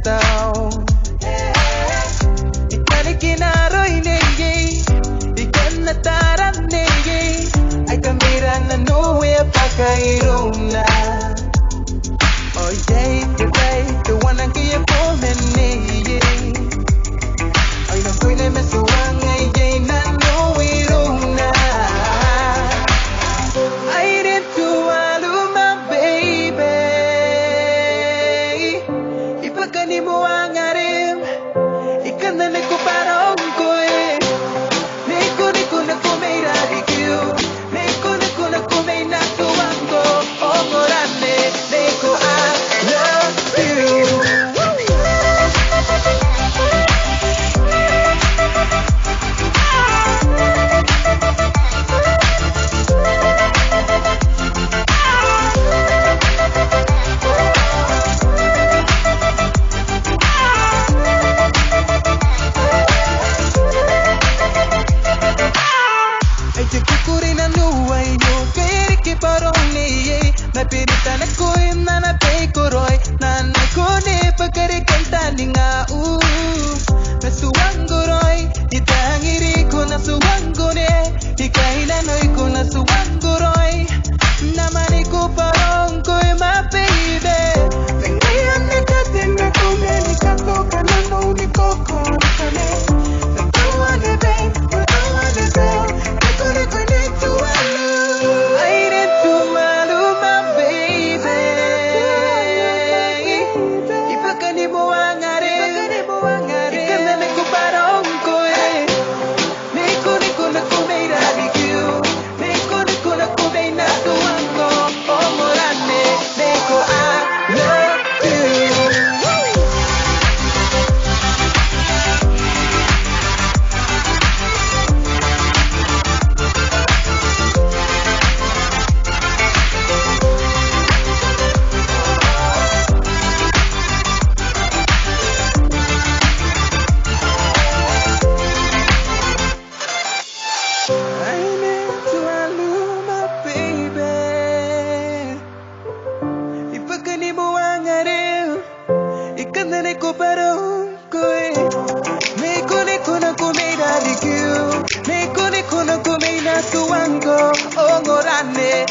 tao. Ikani kinaro inegi, ikan nataran negi. Ay kamera na nuwe pakairuna. Oh yeah, the one ang kaya po menegi. Ay nakoy na masuwang ay yeah na nuwe runa. I did Tuvalu my baby. Ipagkani mo ang arim, ikan na nagkuparong ko eh. Neko na kumay radikyo, neko na kumay na tuwang ko. Oh morane, neko I love you. Napiritan ako'y nanapay ko roy. Nanay ko ni pagkarikanta ni nga nasuwang ko roy. Itangiri ko nasuwang ko ni ikay nanoy ko nasuwang ko roy. Namanay ko parang ko'y my baby. Ngayon nagdating na kumeli ka to ka na no ni Coco kami. Nagtawa na babe, nagtawa na babe. Ako ni Tuvalu. I need Tuvalu my baby. Ipagkani mo ang arim, ikan na nagkuparong ko eh. Neko na kumay radikyo, neko na kumay na tuwang ko. Oh morane, neko I love you. Aine, Tuvalu, my baby. Ipagkani mo ang arim, ikan na nagkuparong ko eh. Neko na kumay radikyo, neko na kumay na tuwang ko. Oh ngorane,